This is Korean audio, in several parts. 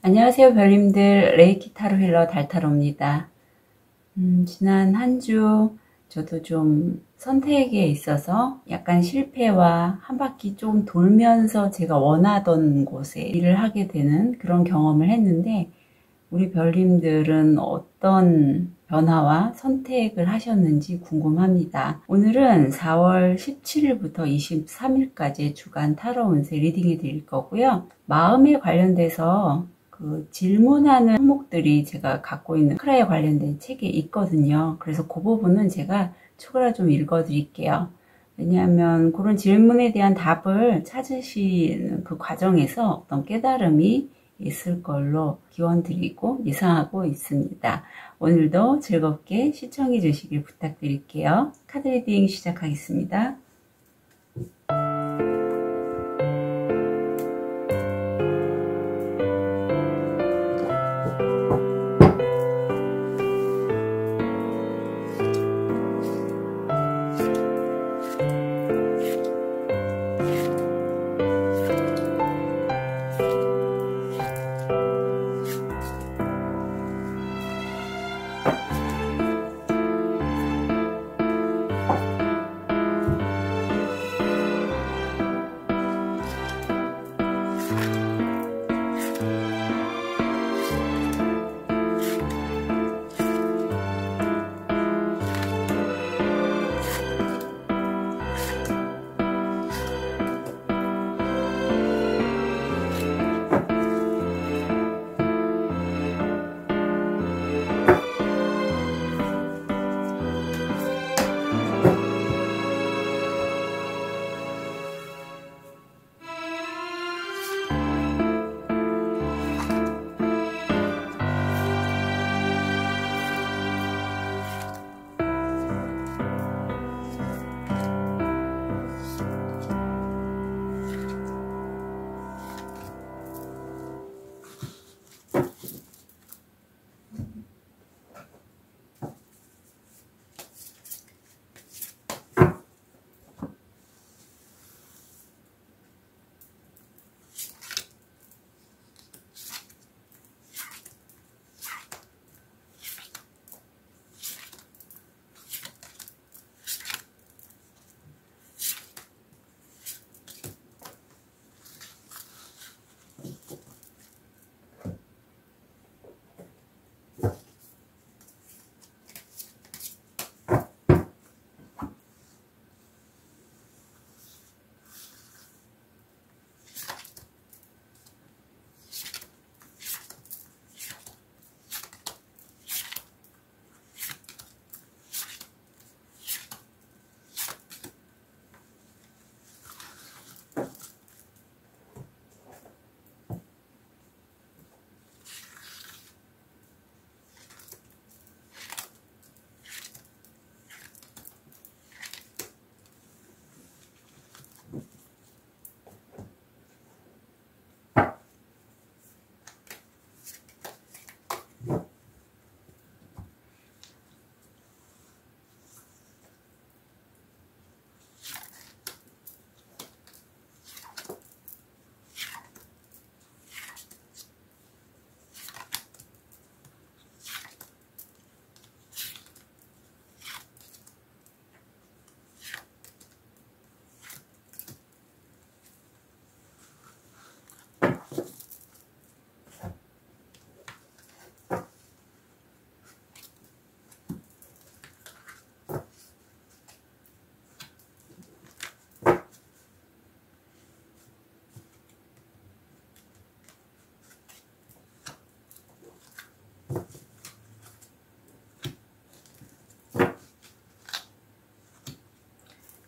안녕하세요, 별님들. 레이키 타로 힐러 달타로입니다. 지난 한 주 저도 좀 선택에 있어서 약간 실패와 한 바퀴 좀 돌면서 제가 원하던 곳에 일을 하게 되는 그런 경험을 했는데, 우리 별님들은 어떤 변화와 선택을 하셨는지 궁금합니다. 오늘은 4월 17일부터 23일까지 주간 타로 운세 리딩해 드릴 거고요. 마음에 관련돼서 그 질문하는 항목들이 제가 갖고 있는 크라에 관련된 책에 있거든요. 그래서 그 부분은 제가 추가로 좀 읽어 드릴게요. 왜냐하면 그런 질문에 대한 답을 찾으시는 그 과정에서 어떤 깨달음이 있을 걸로 기원 드리고 예상하고 있습니다. 오늘도 즐겁게 시청해 주시길 부탁드릴게요. 카드 리딩 시작하겠습니다.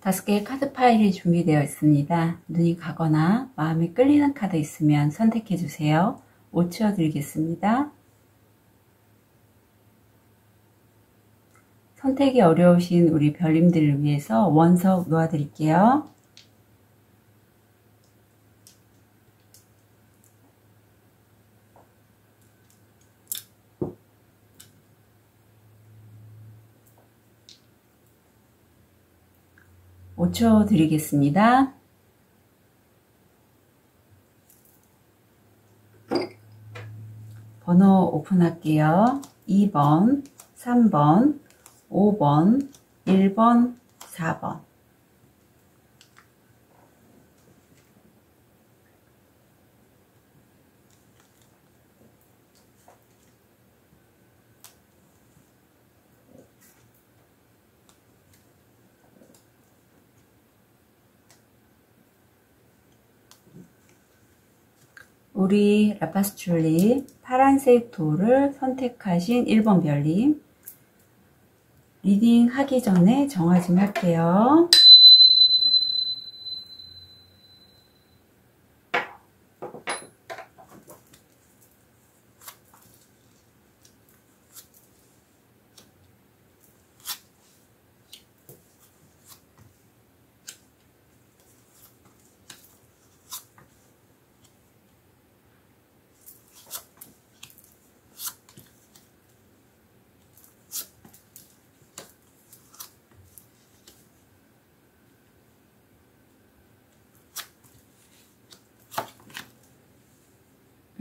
다섯 개의 카드 파일이 준비되어 있습니다. 눈이 가거나 마음에 끌리는 카드 있으면 선택해 주세요. 5초 드리겠습니다. 선택이 어려우신 우리 별님들을 위해서 원석 놓아드릴게요. (5초) 드리겠습니다. 번호 오픈할게요. 2번, 3번, 5번, 1번, 4번. 우리 라파스줄리 파란색 돌을 선택하신 1번 별님, 리딩 하기 전에 정화 좀 할게요.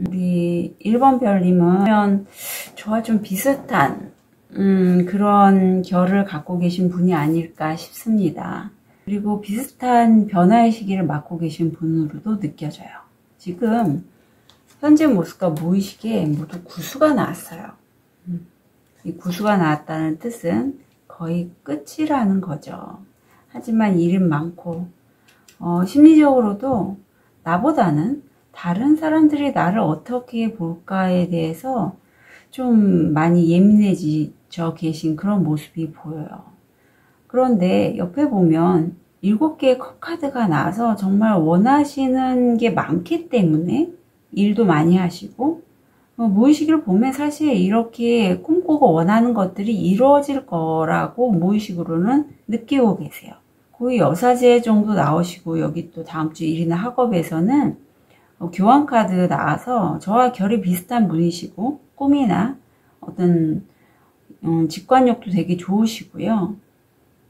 우리 1번 별님은 저와 좀 비슷한 그런 결을 갖고 계신 분이 아닐까 싶습니다. 그리고 비슷한 변화의 시기를 맞고 계신 분으로도 느껴져요. 지금 현재 모습과 무의식에 모두 구수가 나왔어요. 이 구수가 나왔다는 뜻은 거의 끝이라는 거죠. 하지만 일은 많고 심리적으로도 나보다는 다른 사람들이 나를 어떻게 볼까에 대해서 좀 많이 예민해져 계신 그런 모습이 보여요. 그런데 옆에 보면 7개의 컵카드가 나와서 정말 원하시는 게 많기 때문에 일도 많이 하시고, 무의식을 보면 사실 이렇게 꿈꾸고 원하는 것들이 이루어질 거라고 무의식으로는 느끼고 계세요. 거의 여사제 정도 나오시고, 여기 또 다음 주 일이나 학업에서는 교환카드 나와서 저와 결이 비슷한 분이시고, 꿈이나 어떤 직관력도 되게 좋으시고요.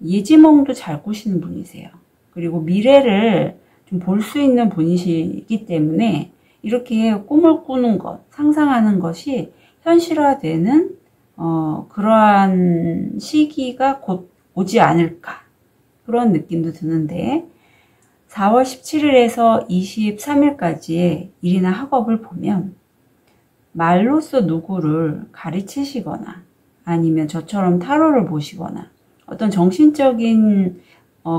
예지몽도 잘 꾸시는 분이세요. 그리고 미래를 좀 볼 수 있는 분이시기 때문에 이렇게 꿈을 꾸는 것, 상상하는 것이 현실화되는 그러한 시기가 곧 오지 않을까, 그런 느낌도 드는데, 4월 17일에서 23일까지의 일이나 학업을 보면 말로써 누구를 가르치시거나 아니면 저처럼 타로를 보시거나 어떤 정신적인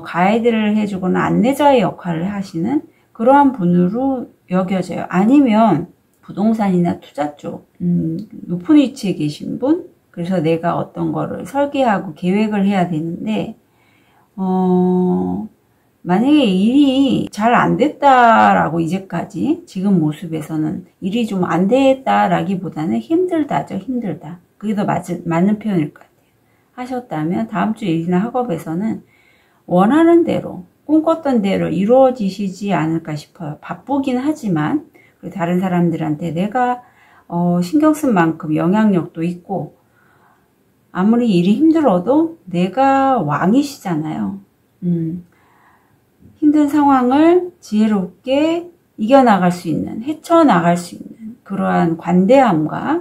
가이드를 해주거나 안내자의 역할을 하시는 그러한 분으로 여겨져요. 아니면 부동산이나 투자 쪽 높은 위치에 계신 분, 그래서 내가 어떤 거를 설계하고 계획을 해야 되는데 만약에 일이 잘 안 됐다라고, 이제까지 지금 모습에서는 일이 좀 안 됐다라기보다는 힘들다죠. 힘들다. 그게 더 맞는 표현일 것 같아요. 하셨다면 다음 주 일이나 학업에서는 원하는 대로, 꿈꿨던 대로 이루어지시지 않을까 싶어요. 바쁘긴 하지만 다른 사람들한테 내가 신경 쓴 만큼 영향력도 있고, 아무리 일이 힘들어도 내가 왕이시잖아요. 힘든 상황을 지혜롭게 이겨나갈 수 있는, 헤쳐나갈 수 있는 그러한 관대함과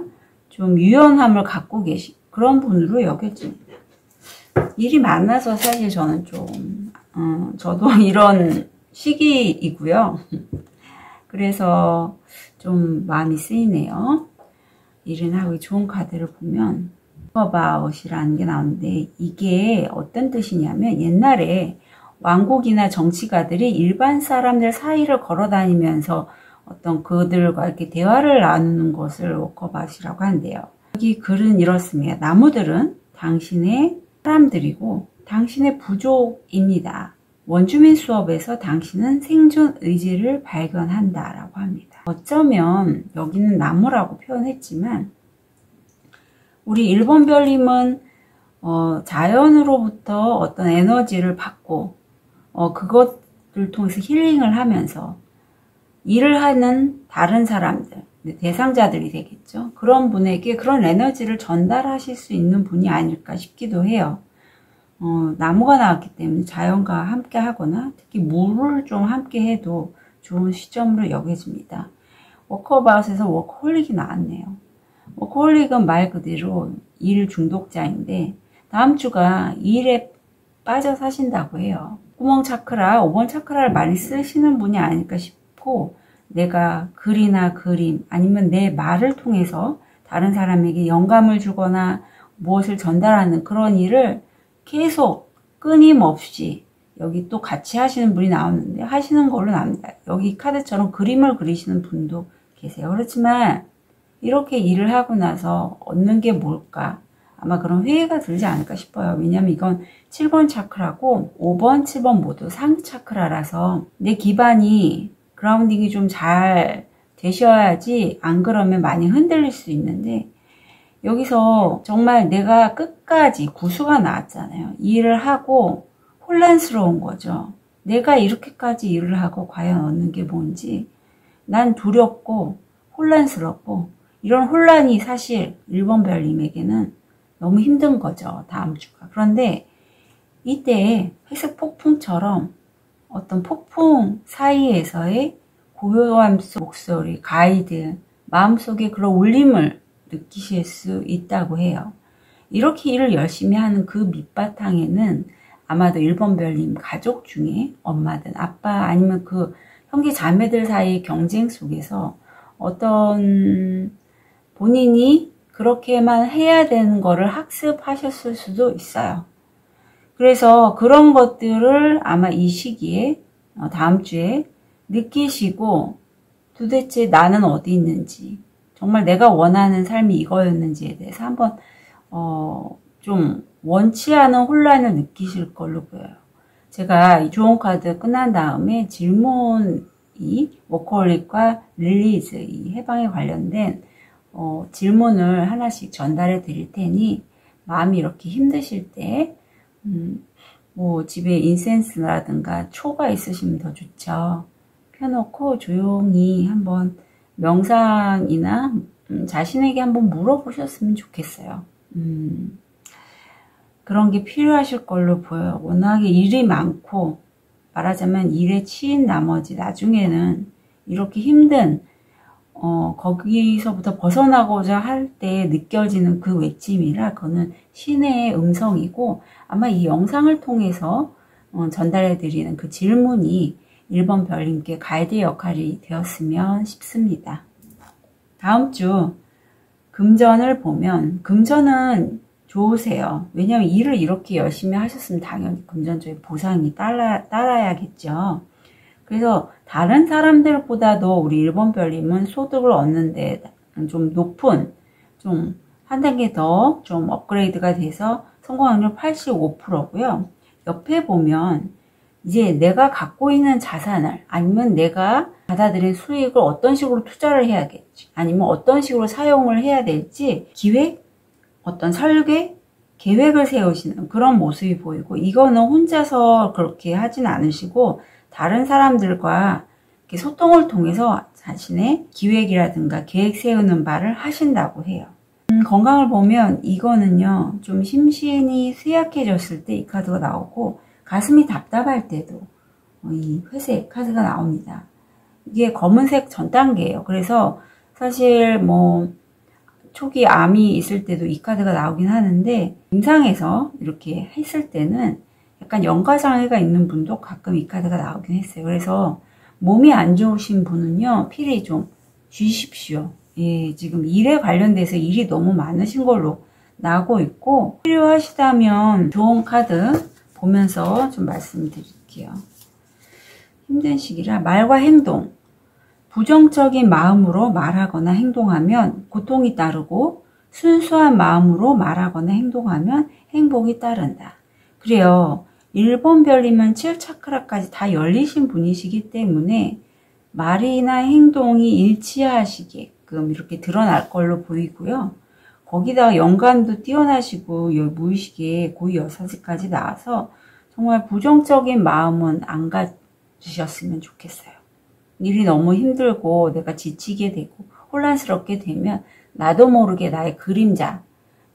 좀 유연함을 갖고 계신 그런 분으로 여겨집니다. 일이 많아서 사실 저는 좀 저도 이런 시기이고요. 그래서 좀 마음이 쓰이네요. 일은 하고 좋은 카드를 보면 about 이라는 게 나오는데, 이게 어떤 뜻이냐면 옛날에 왕국이나 정치가들이 일반 사람들 사이를 걸어 다니면서 어떤 그들과 이렇게 대화를 나누는 것을 워커바웃이라고 한대요. 여기 글은 이렇습니다. 나무들은 당신의 사람들이고 당신의 부족입니다. 원주민 수업에서 당신은 생존 의지를 발견한다 라고 합니다. 어쩌면 여기는 나무라고 표현했지만 우리 1번 별님은 자연으로부터 어떤 에너지를 받고 그것을 통해서 힐링을 하면서 일을 하는 다른 사람들, 대상자들이 되겠죠. 그런 분에게 그런 에너지를 전달하실 수 있는 분이 아닐까 싶기도 해요. 나무가 나왔기 때문에 자연과 함께 하거나 특히 물을 좀 함께 해도 좋은 시점으로 여겨집니다. 워커바웃에서 워커홀릭이 나왔네요. 워커홀릭은 말 그대로 일 중독자인데 다음 주가 일에 빠져 사신다고 해요. 구멍 차크라, 5번 차크라를 많이 쓰시는 분이 아닐까 싶고, 내가 글이나 그림 아니면 내 말을 통해서 다른 사람에게 영감을 주거나 무엇을 전달하는 그런 일을 계속 끊임없이 여기 또 같이 하시는 분이 나오는데 하시는 걸로 나옵니다. 여기 카드처럼 그림을 그리시는 분도 계세요. 그렇지만 이렇게 일을 하고 나서 얻는 게 뭘까? 아마 그런 회의가 들지 않을까 싶어요. 왜냐면 이건 7번 차크라고 5번, 7번 모두 상위 차크라라서 내 기반이 그라운딩이 좀 잘 되셔야지 안 그러면 많이 흔들릴 수 있는데 여기서 정말 내가 끝까지 구수가 나왔잖아요. 일을 하고 혼란스러운 거죠. 내가 이렇게까지 일을 하고 과연 얻는 게 뭔지 난 두렵고 혼란스럽고 이런 혼란이 사실 1번 별님에게는 너무 힘든 거죠. 다음 주가. 그런데 이때 회색 폭풍처럼 어떤 폭풍 사이에서의 고요함 속 목소리, 가이드, 마음속에 그런 울림을 느끼실 수 있다고 해요. 이렇게 일을 열심히 하는 그 밑바탕에는 아마도 1번 별님 가족 중에 엄마든 아빠 아니면 그 형제 자매들 사이의 경쟁 속에서 어떤 본인이 그렇게만 해야 되는 거를 학습하셨을 수도 있어요. 그래서 그런 것들을 아마 이 시기에 다음 주에 느끼시고 도대체 나는 어디 있는지 정말 내가 원하는 삶이 이거였는지에 대해서 한번 좀 원치 않은 혼란을 느끼실 걸로 보여요. 제가 이 조언 카드 끝난 다음에 질문이 워커홀릭과 릴리즈 이 해방에 관련된 질문을 하나씩 전달해 드릴 테니 마음이 이렇게 힘드실 때 뭐 집에 인센스라든가 초가 있으시면 더 좋죠. 펴놓고 조용히 한번 명상이나 자신에게 한번 물어보셨으면 좋겠어요. 그런 게 필요하실 걸로 보여요. 워낙에 일이 많고 말하자면 일에 치인 나머지 나중에는 이렇게 힘든 거기서부터 벗어나고자 할 때 느껴지는 그 외침이라 그거는 신의 음성이고 아마 이 영상을 통해서 전달해 드리는 그 질문이 1번 별님께 가이드 역할이 되었으면 싶습니다. 다음 주 금전을 보면 금전은 좋으세요. 왜냐하면 일을 이렇게 열심히 하셨으면 당연히 금전적인 보상이 따라야겠죠. 그래서 다른 사람들보다도 우리 1번 별님은 소득을 얻는데 좀 높은, 좀 한 단계 더 좀 업그레이드가 돼서 성공 확률 85%고요. 옆에 보면 이제 내가 갖고 있는 자산을 아니면 내가 받아들인 수익을 어떤 식으로 투자를 해야 될지 아니면 어떤 식으로 사용을 해야 될지 기획, 어떤 설계, 계획을 세우시는 그런 모습이 보이고 이거는 혼자서 그렇게 하진 않으시고 다른 사람들과 이렇게 소통을 통해서 자신의 기획이라든가 계획 세우는 바를 하신다고 해요. 건강을 보면 이거는요 좀 심신이 쇠약해졌을 때 이 카드가 나오고 가슴이 답답할 때도 이 회색 카드가 나옵니다. 이게 검은색 전 단계예요. 그래서 사실 뭐 초기 암이 있을 때도 이 카드가 나오긴 하는데 임상에서 이렇게 했을 때는 약간 연가장애가 있는 분도 가끔 이 카드가 나오긴 했어요. 그래서 몸이 안 좋으신 분은요 필히 좀 쉬십시오. 예, 지금 일에 관련돼서 일이 너무 많으신 걸로 나오고 있고 필요하시다면 좋은 카드 보면서 좀 말씀드릴게요. 힘든 시기라 말과 행동, 부정적인 마음으로 말하거나 행동하면 고통이 따르고 순수한 마음으로 말하거나 행동하면 행복이 따른다. 그래요. 1번 별님은 7차크라까지 다 열리신 분이시기 때문에 말이나 행동이 일치하시게끔 이렇게 드러날 걸로 보이고요. 거기다가 연관도 뛰어나시고 무의식에 고유 여사지까지 나와서 정말 부정적인 마음은 안 가지셨으면 좋겠어요. 일이 너무 힘들고 내가 지치게 되고 혼란스럽게 되면 나도 모르게 나의 그림자,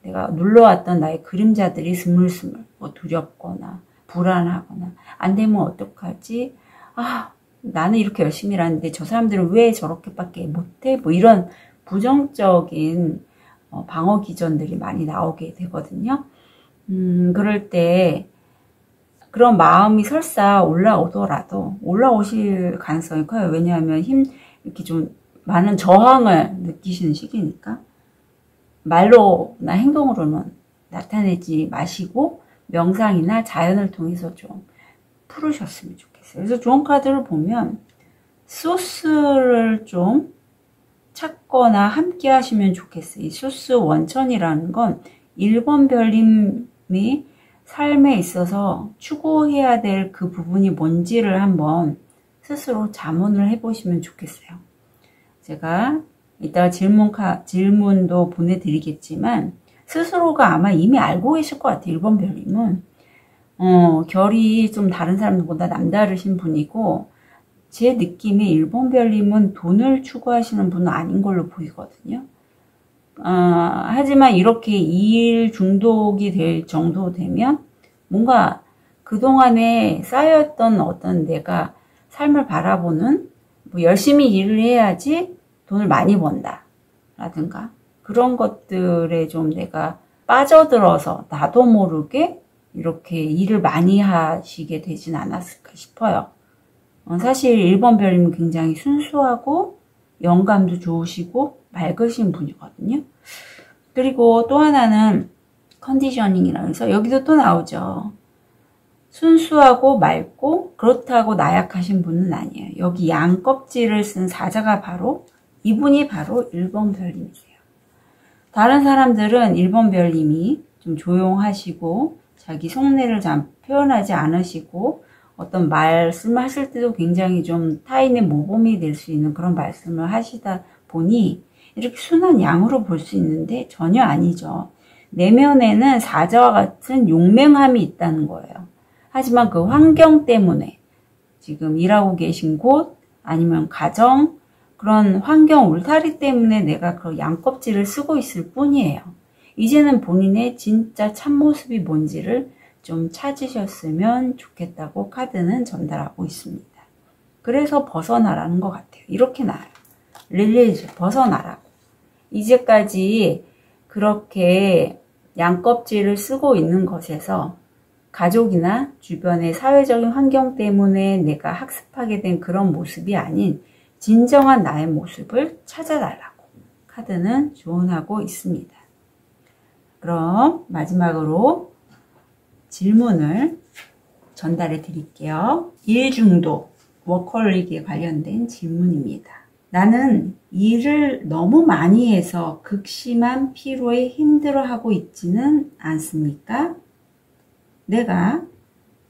내가 눌러왔던 나의 그림자들이 스물스물 뭐 두렵거나 불안하거나 안 되면 어떡하지? 나는 이렇게 열심히 일하는데 저 사람들은 왜 저렇게밖에 못해? 뭐 이런 부정적인 방어 기전들이 많이 나오게 되거든요. 그럴 때 그런 마음이 설사 올라오더라도 올라오실 가능성이 커요. 왜냐하면 이렇게 좀 많은 저항을 느끼시는 시기니까 말로나 행동으로는 나타내지 마시고 명상이나 자연을 통해서 좀 풀으셨으면 좋겠어요. 그래서 좋은 카드를 보면 소스를 좀 찾거나 함께 하시면 좋겠어요. 이 소스 원천이라는 건 1번 별님이 삶에 있어서 추구해야 될 그 부분이 뭔지를 한번 스스로 자문을 해보시면 좋겠어요. 제가 이따가 질문도 보내드리겠지만 스스로가 아마 이미 알고 계실 것 같아요. 1번 별님은 결이 좀 다른 사람들보다 남다르신 분이고 제 느낌에 1번 별님은 돈을 추구하시는 분은 아닌 걸로 보이거든요. 하지만 이렇게 일 중독이 될 정도 되면 뭔가 그동안에 쌓였던 어떤 내가 삶을 바라보는 뭐 열심히 일을 해야지 돈을 많이 번다 라든가 그런 것들에 좀 내가 빠져들어서 나도 모르게 이렇게 일을 많이 하시게 되진 않았을까 싶어요. 사실 1번 별님은 굉장히 순수하고 영감도 좋으시고 맑으신 분이거든요. 그리고 또 하나는 컨디셔닝이라고 해서 여기도 또 나오죠. 순수하고 맑고 그렇다고 나약하신 분은 아니에요. 여기 양 껍질을 쓴 사자가 이분이 바로 1번 별님이세요. 다른 사람들은 1번 별님이 좀 조용하시고 자기 속내를 잘 표현하지 않으시고 어떤 말씀을 하실 때도 굉장히 좀 타인의 모범이 될 수 있는 그런 말씀을 하시다 보니 이렇게 순한 양으로 볼 수 있는데 전혀 아니죠. 내면에는 사자와 같은 용맹함이 있다는 거예요. 하지만 그 환경 때문에 지금 일하고 계신 곳 아니면 가정 그런 환경 울타리 때문에 내가 그 양껍질을 쓰고 있을 뿐이에요. 이제는 본인의 진짜 참모습이 뭔지를 좀 찾으셨으면 좋겠다고 카드는 전달하고 있습니다. 그래서 벗어나라는 것 같아요. 이렇게 나와요. 릴리즈, 벗어나라고. 이제까지 그렇게 양껍질을 쓰고 있는 것에서 가족이나 주변의 사회적인 환경 때문에 내가 학습하게 된 그런 모습이 아닌 진정한 나의 모습을 찾아달라고 카드는 조언하고 있습니다. 그럼 마지막으로 질문을 전달해 드릴게요. 일 중독, 워커홀릭에 관련된 질문입니다. 나는 일을 너무 많이 해서 극심한 피로에 힘들어하고 있지는 않습니까? 내가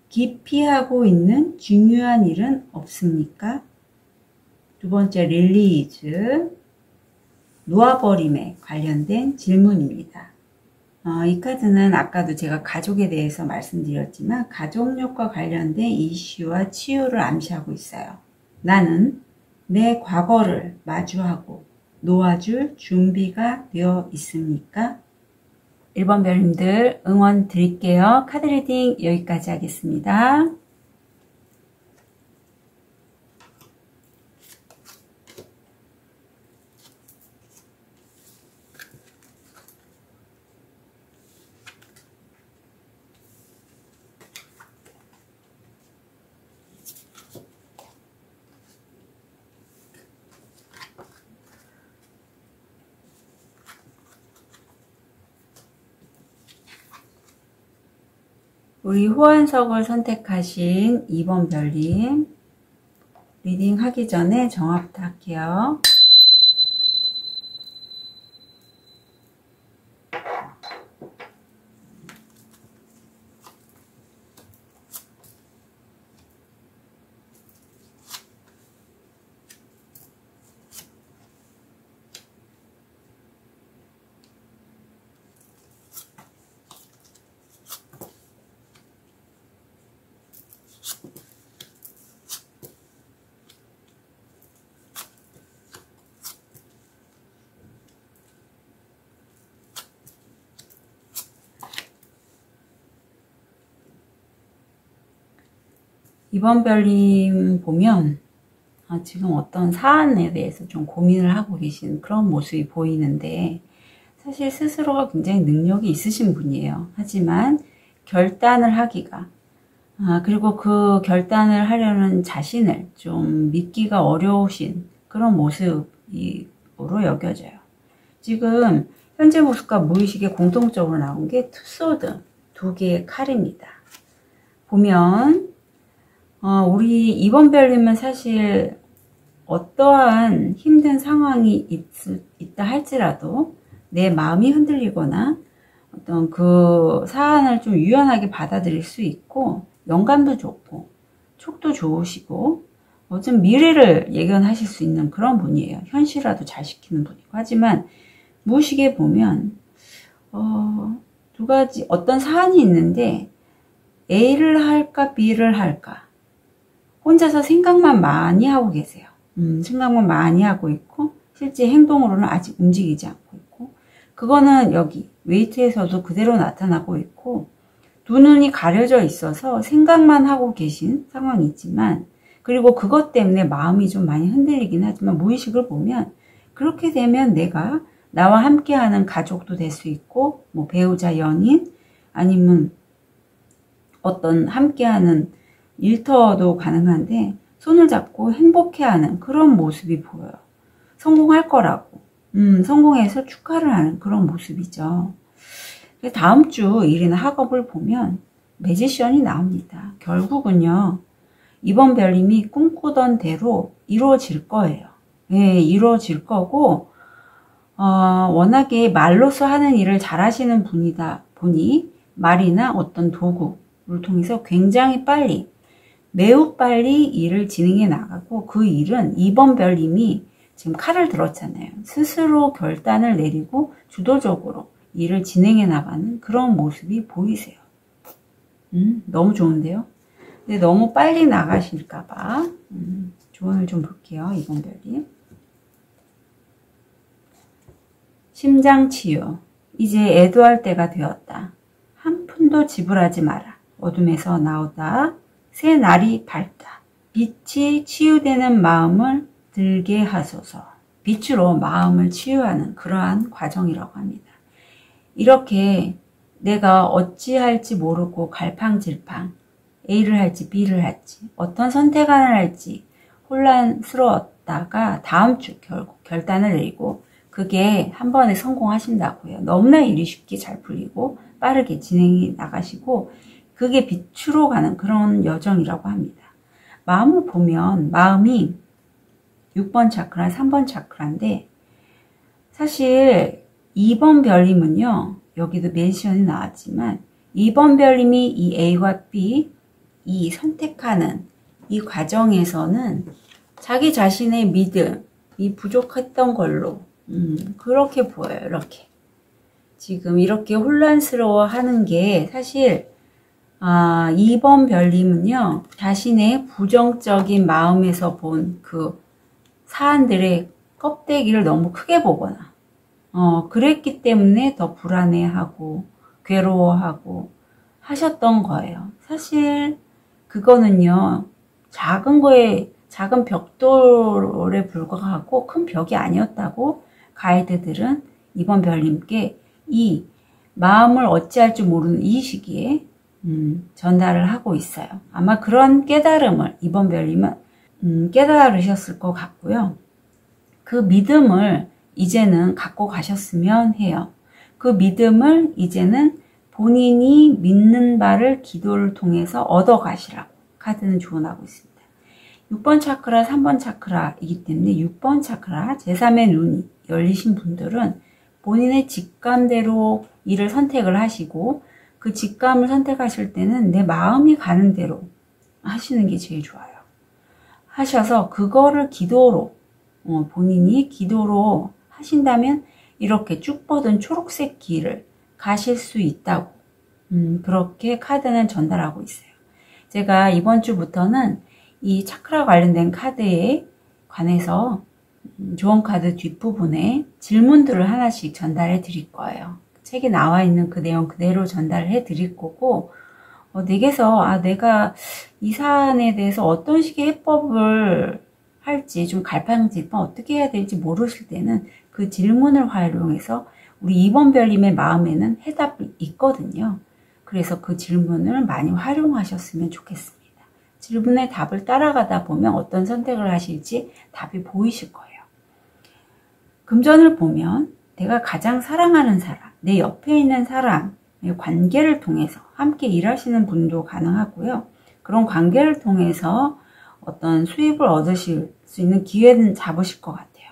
기피하고 있는 중요한 일은 없습니까? 두 번째 릴리즈, 놓아버림에 관련된 질문입니다. 이 카드는 아까도 제가 가족에 대해서 말씀드렸지만 가족력과 관련된 이슈와 치유를 암시하고 있어요. 나는 내 과거를 마주하고 놓아줄 준비가 되어 있습니까? 1번 별님들 응원 드릴게요. 카드 리딩 여기까지 하겠습니다. 우리 호환석을 선택하신 2번 별님 리딩 하기 전에 정화 부탁해요. 이번 별님 보면 지금 어떤 사안에 대해서 좀 고민을 하고 계신 그런 모습이 보이는데 사실 스스로가 굉장히 능력이 있으신 분이에요. 하지만 결단을 하기가, 그리고 그 결단을 하려는 자신을 좀 믿기가 어려우신 그런 모습으로 여겨져요. 지금 현재 모습과 무의식에 공통적으로 나온 게 투소드, 두 개의 칼입니다. 보면 우리 이번 별님은 사실 어떠한 힘든 상황이 있다 할지라도 내 마음이 흔들리거나 어떤 그 사안을 좀 유연하게 받아들일 수 있고, 영감도 좋고 촉도 좋으시고 좀 미래를 예견하실 수 있는 그런 분이에요. 현실화도 잘 시키는 분이고. 하지만 무의식에 보면 두 가지 어떤 사안이 있는데 A를 할까 B를 할까 혼자서 생각만 많이 하고 계세요. 생각만 많이 하고 있고 실제 행동으로는 아직 움직이지 않고 있고, 그거는 여기 웨이트에서도 그대로 나타나고 있고, 두 눈이 가려져 있어서 생각만 하고 계신 상황이지만, 그리고 그것 때문에 마음이 좀 많이 흔들리긴 하지만 무의식을 보면 그렇게 되면 내가 나와 함께하는 가족도 될 수 있고, 뭐 배우자, 연인, 아니면 어떤 함께하는 일터도 가능한데 손을 잡고 행복해하는 그런 모습이 보여요. 성공할 거라고, 성공해서 축하를 하는 그런 모습이죠. 다음 주 일이나 학업을 보면 매지션이 나옵니다. 결국은요, 이번 별님이 꿈꾸던 대로 이루어질 거예요. 예, 이루어질 거고, 워낙에 말로써 하는 일을 잘 하시는 분이다 보니 말이나 어떤 도구를 통해서 굉장히 빨리, 매우 빨리 일을 진행해 나가고, 그 일은 이번 별님이 지금 칼을 들었잖아요. 스스로 결단을 내리고 주도적으로 일을 진행해 나가는 그런 모습이 보이세요. 너무 좋은데요? 근데 너무 빨리 나가실까봐 조언을 좀 볼게요. 이번 별님. 심장치유. 이제 애도할 때가 되었다. 한 푼도 지불하지 마라. 어둠에서 나오다. 새 날이 밝다. 빛이 치유되는 마음을 들게 하소서. 빛으로 마음을 치유하는 그러한 과정이라고 합니다. 이렇게 내가 어찌할지 모르고 갈팡질팡, A를 할지 B를 할지 어떤 선택을 할지 혼란스러웠다가 다음 주 결국 결단을 내리고 그게 한 번에 성공하신다고요. 너무나 일이 쉽게 잘 풀리고 빠르게 진행이 나가시고 그게 빛으로 가는 그런 여정이라고 합니다. 마음을 보면 마음이 6번 차크라, 3번 차크라인데 사실 2번 별님은요. 여기도 멘션이 나왔지만 2번 별님이 이 A와 B 이 선택하는 이 과정에서는 자기 자신의 믿음이 부족했던 걸로 그렇게 보여요. 이렇게 지금 이렇게 혼란스러워 하는 게 사실 2번 별님은요. 자신의 부정적인 마음에서 본 그 사안들의 껍데기를 너무 크게 보거나 그랬기 때문에 더 불안해하고 괴로워하고 하셨던 거예요. 사실 그거는요. 작은 거에 작은 벽돌에 불과하고 큰 벽이 아니었다고 가이드들은 이번 별님께 이 마음을 어찌할 줄 모르는 이 시기에 전달을 하고 있어요. 아마 그런 깨달음을 이번 별님은 깨달으셨을 것 같고요. 그 믿음을 이제는 갖고 가셨으면 해요. 그 믿음을 이제는 본인이 믿는 바를 기도를 통해서 얻어 가시라고 카드는 조언하고 있습니다. 6번 차크라, 3번 차크라이기 때문에 6번 차크라, 제3의 눈이 열리신 분들은 본인의 직감대로 일을 선택을 하시고 그 직감을 선택하실 때는 내 마음이 가는 대로 하시는 게 제일 좋아요. 하셔서 그거를 기도로 본인이 기도로 하신다면 이렇게 쭉 뻗은 초록색 길을 가실 수 있다고 그렇게 카드는 전달하고 있어요. 제가 이번 주부터는 이 차크라 관련된 카드에 관해서 조언 카드 뒷부분에 질문들을 하나씩 전달해 드릴 거예요. 책에 나와 있는 그 내용 그대로 전달해 드릴 거고 댁에서 내가 이 사안에 대해서 어떤 식의 해법을 할지 좀 갈팡질팡 어떻게 해야 될지 모르실 때는 그 질문을 활용해서 우리 2번 별님의 마음에는 해답이 있거든요. 그래서 그 질문을 많이 활용하셨으면 좋겠습니다. 질문의 답을 따라가다 보면 어떤 선택을 하실지 답이 보이실 거예요. 금전을 보면 내가 가장 사랑하는 사람, 내 옆에 있는 사람의 관계를 통해서 함께 일하시는 분도 가능하고요. 그런 관계를 통해서 어떤 수입을 얻으실 수 있는 기회는 잡으실 것 같아요.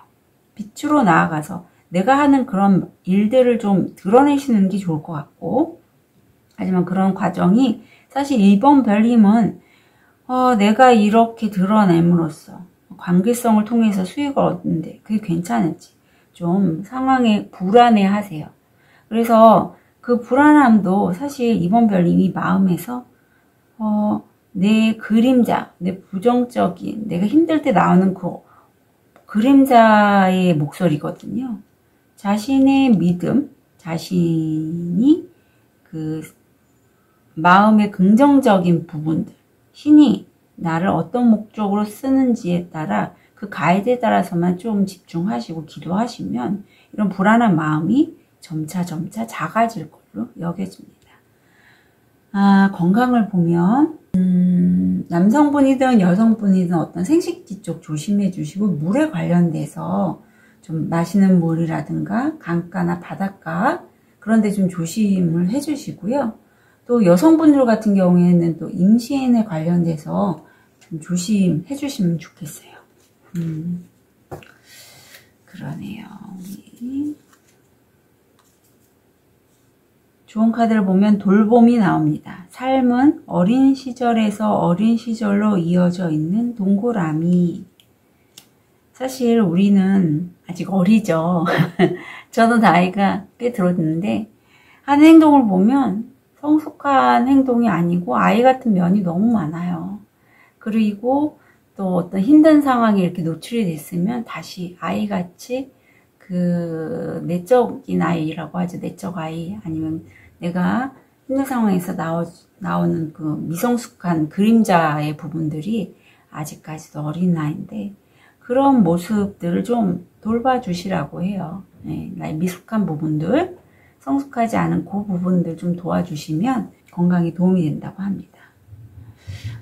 빛으로 나아가서 내가 하는 그런 일들을 좀 드러내시는 게 좋을 것 같고, 하지만 그런 과정이 사실 2번 별님은 내가 이렇게 드러냄으로써 관계성을 통해서 수익을 얻는데 그게 괜찮을지 좀 상황에 불안해 하세요. 그래서 그 불안함도 사실 2번 별님이 마음에서 내 그림자, 내 부정적인, 내가 힘들 때 나오는 그 그림자의 목소리거든요. 자신의 믿음, 자신이 그 마음의 긍정적인 부분들, 신이 나를 어떤 목적으로 쓰는지에 따라 그 가이드에 따라서만 좀 집중하시고 기도하시면 이런 불안한 마음이 점차 작아질 걸로 여겨집니다. 건강을 보면 남성분이든 여성분이든 어떤 생식기 쪽 조심해 주시고, 물에 관련돼서 좀 마시는 물이라든가 강가나 바닷가 그런 데 좀 조심을 해 주시고요. 또 여성분들 같은 경우에는 또 임신에 관련돼서 좀 조심해 주시면 좋겠어요. 그러네요. 좋은 카드를 보면 돌봄이 나옵니다. 삶은 어린 시절에서 어린 시절로 이어져 있는 동그라미. 사실 우리는 아직 어리죠. 저는 나이가 꽤 들었는데 하는 행동을 보면 성숙한 행동이 아니고 아이 같은 면이 너무 많아요. 그리고 또 어떤 힘든 상황에 이렇게 노출이 됐으면 다시 아이같이 그 내적인 아이라고 하죠. 내적 아이, 아니면 내가 힘든 상황에서 나오는 그 미성숙한 그림자의 부분들이 아직까지도 어린 나이인데 그런 모습들을 좀 돌봐주시라고 해요. 네, 나의 미숙한 부분들, 성숙하지 않은 그 부분들 좀 도와주시면 건강에 도움이 된다고 합니다.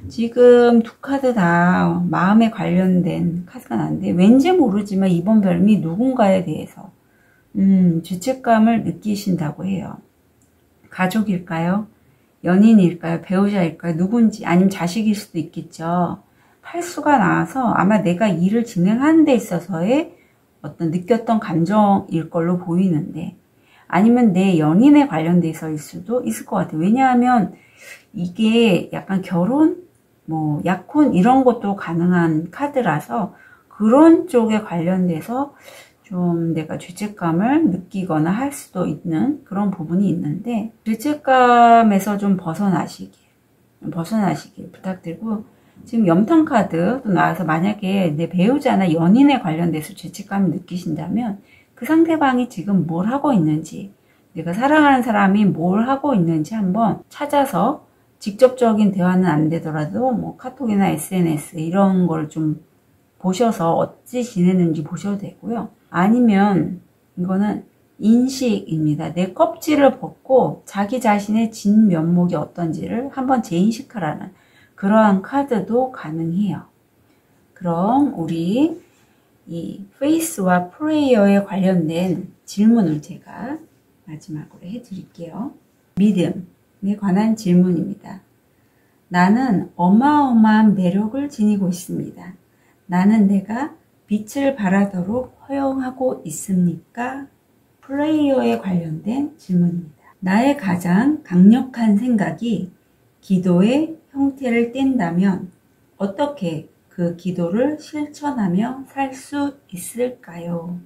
지금 두 카드 다 마음에 관련된 카드가 나는데 왠지 모르지만 2번 별미 누군가에 대해서 죄책감을 느끼신다고 해요. 가족일까요? 연인일까요? 배우자일까요? 누군지, 아니면 자식일 수도 있겠죠. 팔수가 나와서 아마 내가 일을 진행하는 데 있어서의 어떤 느꼈던 감정일 걸로 보이는데, 아니면 내 연인에 관련돼서일 수도 있을 것 같아요. 왜냐하면 이게 약간 결혼, 약혼 이런 것도 가능한 카드라서 그런 쪽에 관련돼서 좀 내가 죄책감을 느끼거나 할 수도 있는 그런 부분이 있는데, 죄책감에서 좀 벗어나시길 부탁드리고, 지금 염탐 카드도 나와서 만약에 내 배우자나 연인에 관련돼서 죄책감을 느끼신다면 그 상대방이 지금 뭘 하고 있는지, 내가 사랑하는 사람이 뭘 하고 있는지 한번 찾아서, 직접적인 대화는 안 되더라도 카톡이나 SNS 이런 걸 좀 보셔서 어찌 지내는지 보셔도 되고요. 아니면 이거는 인식입니다. 내 껍질을 벗고 자기 자신의 진 면목이 어떤지를 한번 재인식하라는 그러한 카드도 가능해요. 그럼 우리 이 페이스와 프레이어에 관련된 질문을 제가 마지막으로 해드릴게요. 믿음에 관한 질문입니다. 나는 어마어마한 매력을 지니고 있습니다. 나는 내가 빛을 발하도록 허용하고 있습니까? 플레이어에 관련된 질문입니다. 나의 가장 강력한 생각이 기도의 형태를 띈다면 어떻게 그 기도를 실천하며 살 수 있을까요?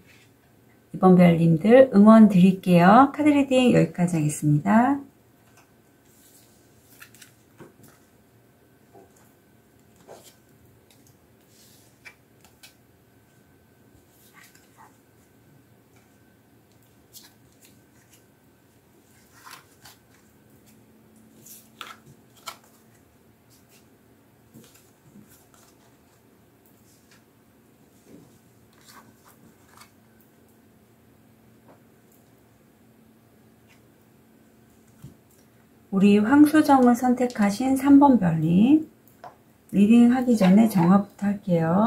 이번 별님들 응원 드릴게요. 카드 리딩 여기까지 하겠습니다. 우리 황수정을 선택하신 3번 별님, 리딩 하기 전에 정화부터 할게요.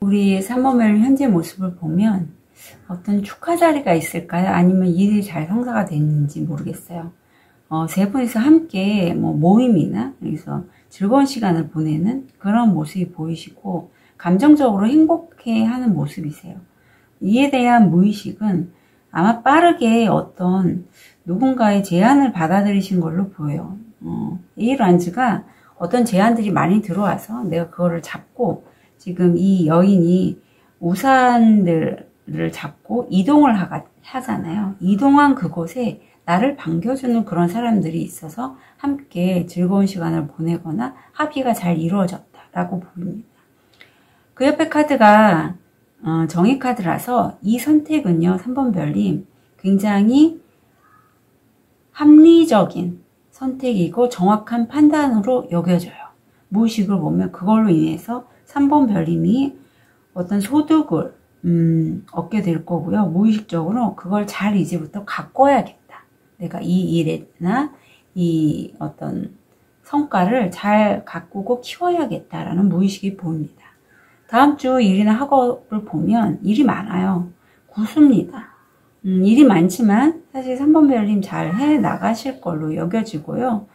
우리 3번 별 현재 모습을 보면 어떤 축하 자리가 있을까요? 아니면 일이 잘 성사가 됐는지 모르겠어요. 세 분이서 함께 모임이나 그래서 즐거운 시간을 보내는 그런 모습이 보이시고 감정적으로 행복해하는 모습이세요. 이에 대한 무의식은 아마 빠르게 어떤 누군가의 제안을 받아들이신 걸로 보여요. 에이란즈가 어떤 제안들이 많이 들어와서 내가 그거를 잡고 지금 이 여인이 우산들을 잡고 이동을 하잖아요. 이동한 그곳에 나를 반겨주는 그런 사람들이 있어서 함께 즐거운 시간을 보내거나 합의가 잘 이루어졌다라고 보입니다. 그 옆에 카드가 정의 카드라서 이 선택은요, 3번 별님 굉장히 합리적인 선택이고 정확한 판단으로 여겨져요. 무의식을 보면 그걸로 인해서 3번 별님이 어떤 소득을 얻게 될 거고요. 무의식적으로 그걸 잘 이제부터 가꿔야겠다. 내가 이 일이나 이 어떤 성과를 잘 가꾸고 키워야겠다라는 무의식이 보입니다. 다음 주 일이나 학업을 보면 일이 많아요. 구수입니다. 일이 많지만 사실 3번 별님 잘 해 나가실 걸로 여겨지고요.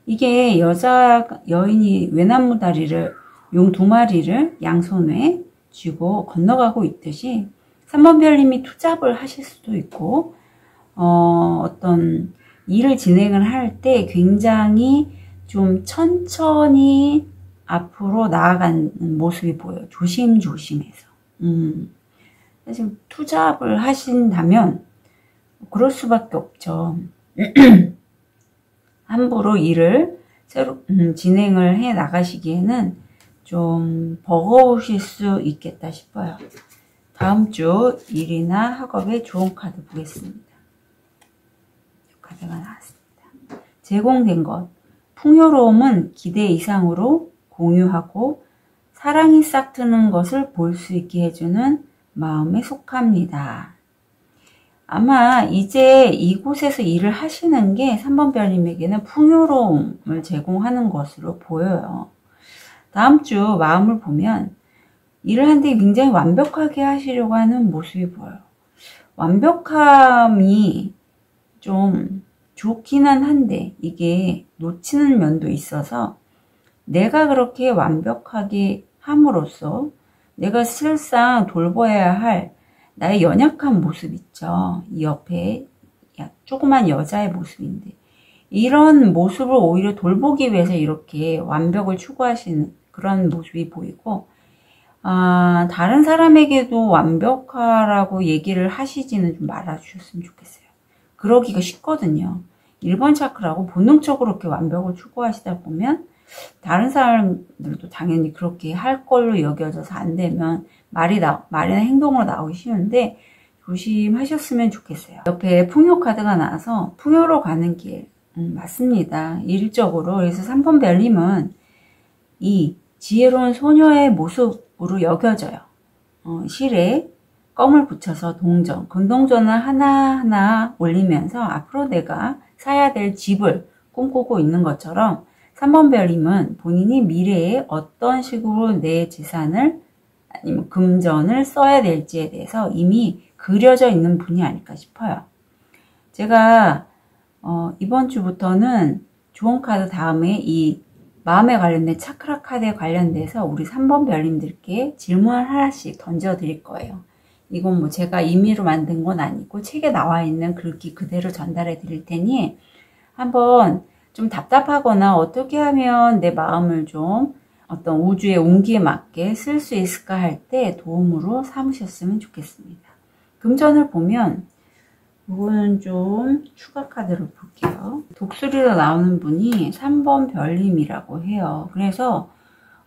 이게 여인이 외나무다리를 용 2마리를 양손에 쥐고 건너가고 있듯이 3번 별님이 투잡을 하실 수도 있고 어떤 일을 진행을 할 때 굉장히 좀 천천히 앞으로 나아가는 모습이 보여요. 조심조심해서. 사실 투잡을 하신다면 그럴 수밖에 없죠. 함부로 일을 새로 진행을 해 나가시기에는 좀 버거우실 수 있겠다 싶어요. 다음 주 일이나 학업에 좋은 카드 보겠습니다. 이 카드가 나왔습니다. 제공된 것. 풍요로움은 기대 이상으로 공유하고 사랑이 싹트는 것을 볼 수 있게 해주는 마음에 속합니다. 아마 이제 이곳에서 일을 하시는 게 3번 별님에게는 풍요로움을 제공하는 것으로 보여요. 다음 주 마음을 보면 일을 하는데 굉장히 완벽하게 하시려고 하는 모습이 보여요. 완벽함이 좀 좋기는 한데 이게 놓치는 면도 있어서 내가 그렇게 완벽하게 함으로써 내가 실상 돌봐야 할 나의 연약한 모습 있죠. 이 옆에 조그만 여자의 모습인데 이런 모습을 오히려 돌보기 위해서 이렇게 완벽을 추구하시는 그런 모습이 보이고 다른 사람에게도 완벽하라고 얘기를 하시지는 좀 말아주셨으면 좋겠어요. 그러기가 쉽거든요. 1번 차크라고 본능적으로 이렇게 완벽을 추구하시다 보면 다른 사람들도 당연히 그렇게 할 걸로 여겨져서 안 되면 말이나 행동으로 나오기 쉬운데 조심하셨으면 좋겠어요. 옆에 풍요 카드가 나와서 풍요로 가는 길 맞습니다. 일적으로. 그래서 3번 별님은 이 지혜로운 소녀의 모습으로 여겨져요. 실에 껌을 붙여서 동전, 금동전을 하나하나 올리면서 앞으로 내가 사야 될 집을 꿈꾸고 있는 것처럼 3번 별님은 본인이 미래에 어떤 식으로 내 재산을 아니면 금전을 써야 될지에 대해서 이미 그려져 있는 분이 아닐까 싶어요. 제가 이번 주부터는 좋은 카드 다음에 이 마음에 관련된 차크라 카드에 관련돼서 우리 3번 별님들께 질문을 하나씩 던져 드릴 거예요. 이건 제가 임의로 만든 건 아니고 책에 나와 있는 글귀 그대로 전달해 드릴 테니 한번 좀 답답하거나 어떻게 하면 내 마음을 좀 어떤 우주의 온기에 맞게 쓸 수 있을까 할 때 도움으로 삼으셨으면 좋겠습니다. 금전을 보면 이거는 좀 추가 카드를 볼게요. 독수리로 나오는 분이 3번 별님이라고 해요. 그래서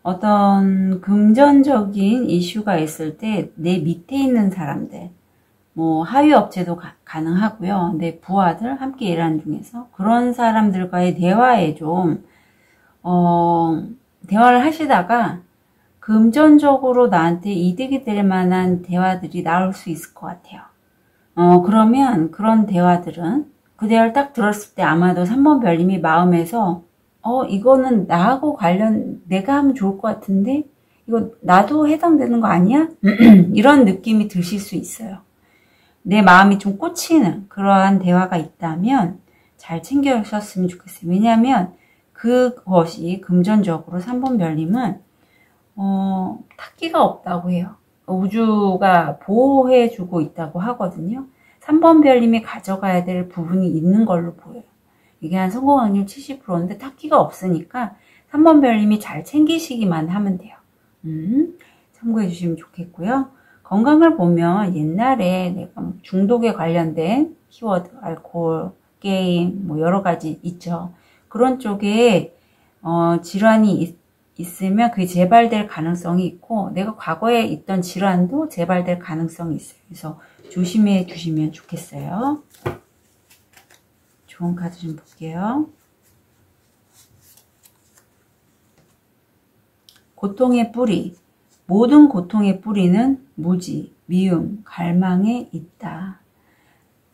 어떤 금전적인 이슈가 있을 때 내 밑에 있는 사람들, 뭐 하위 업체도 가능하고요. 내 부하들 함께 일하는 중에서 그런 사람들과의 대화에 좀 대화를 하시다가 금전적으로 나한테 이득이 될 만한 대화들이 나올 수 있을 것 같아요. 그러면 그런 대화들은 그 대화를 딱 들었을 때 아마도 3번 별님이 마음에서 이거는 나하고 내가 하면 좋을 것 같은데 이거 나도 해당되는 거 아니야? 이런 느낌이 드실 수 있어요. 내 마음이 좀 꽂히는 그러한 대화가 있다면 잘 챙겨주셨으면 좋겠어요. 왜냐하면 그것이 금전적으로 3번 별님은 탁기가 없다고 해요. 우주가 보호해주고 있다고 하거든요. 3번 별님이 가져가야 될 부분이 있는 걸로 보여요. 이게 한 성공 확률 70%인데 탁기가 없으니까 3번 별님이 잘 챙기시기만 하면 돼요. 참고해 주시면 좋겠고요. 건강을 보면 옛날에 내가 중독에 관련된 키워드, 알코올, 게임, 뭐 여러 가지 있죠. 그런 쪽에 질환이 있으면 그게 재발될 가능성이 있고 내가 과거에 있던 질환도 재발될 가능성이 있어요. 그래서 조심해 주시면 좋겠어요. 좋은 카드 좀 볼게요. 고통의 뿌리. 모든 고통의 뿌리는 무지, 미움, 갈망에 있다.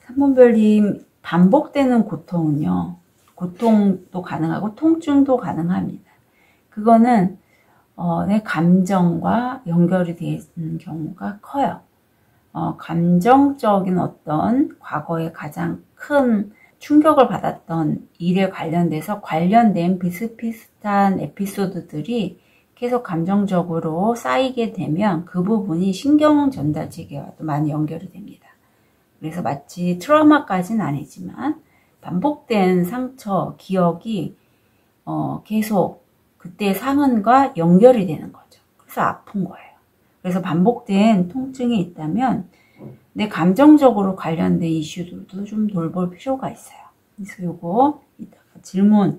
3번 별님, 반복되는 고통은요. 고통도 가능하고 통증도 가능합니다. 그거는 내 감정과 연결이 되는 경우가 커요. 감정적인 어떤 과거에 가장 큰 충격을 받았던 일에 관련된 비슷비슷한 에피소드들이 계속 감정적으로 쌓이게 되면 그 부분이 신경전달체계와도 많이 연결이 됩니다. 그래서 마치 트라우마까지는 아니지만 반복된 상처, 기억이 계속 그때의 상흔과 연결이 되는 거죠. 그래서 아픈 거예요. 그래서 반복된 통증이 있다면 내 감정적으로 관련된 이슈들도 좀 돌볼 필요가 있어요. 그래서 요거 이따가 질문으로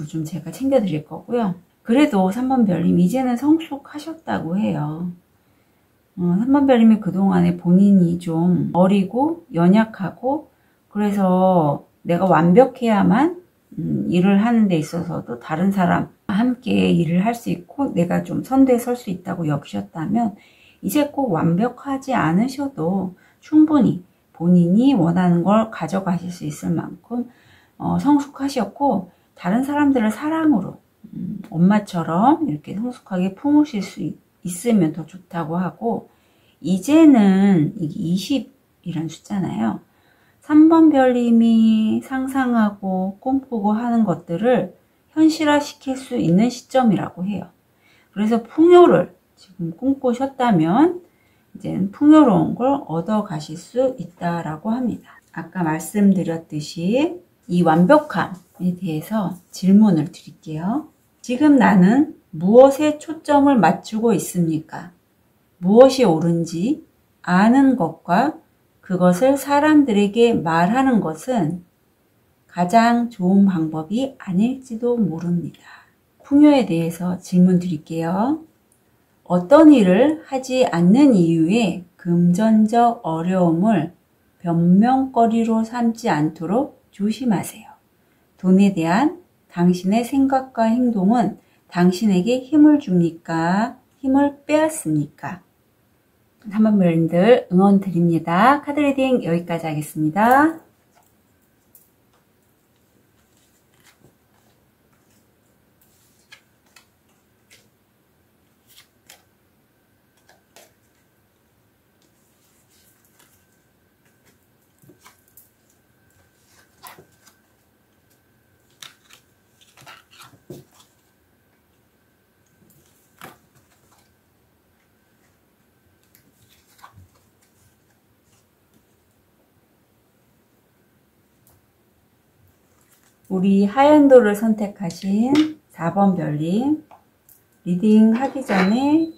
좀 제가 챙겨드릴 거고요. 그래도 3번 별님 이제는 성숙하셨다고 해요. 3번 별님이 그동안에 본인이 좀 어리고 연약하고 그래서 내가 완벽해야만 일을 하는 데 있어서도 다른 사람과 함께 일을 할 수 있고 내가 좀 선대에 설 수 있다고 여기셨다면 이제 꼭 완벽하지 않으셔도 충분히 본인이 원하는 걸 가져가실 수 있을 만큼 성숙하셨고 다른 사람들을 사랑으로 엄마처럼 이렇게 성숙하게 품으실 수 있으면 더 좋다고 하고 이제는 이게 20이란 숫자잖아요. 3번 별님이 상상하고 꿈꾸고 하는 것들을 현실화시킬 수 있는 시점이라고 해요. 그래서 풍요를 지금 꿈꾸셨다면 이제는 풍요로운 걸 얻어 가실 수 있다라고 합니다. 아까 말씀드렸듯이 이 완벽함에 대해서 질문을 드릴게요. 지금 나는 무엇에 초점을 맞추고 있습니까? 무엇이 옳은지 아는 것과 그것을 사람들에게 말하는 것은 가장 좋은 방법이 아닐지도 모릅니다. 풍요에 대해서 질문 드릴게요. 어떤 일을 하지 않는 이유에 금전적 어려움을 변명거리로 삼지 않도록 조심하세요. 돈에 대한 당신의 생각과 행동은 당신에게 힘을 줍니까? 힘을 빼앗습니까? 3번 별님들 응원 드립니다. 카드 리딩 여기까지 하겠습니다. 우리 하얀 돌을 선택하신 4번 별님 리딩 하기 전에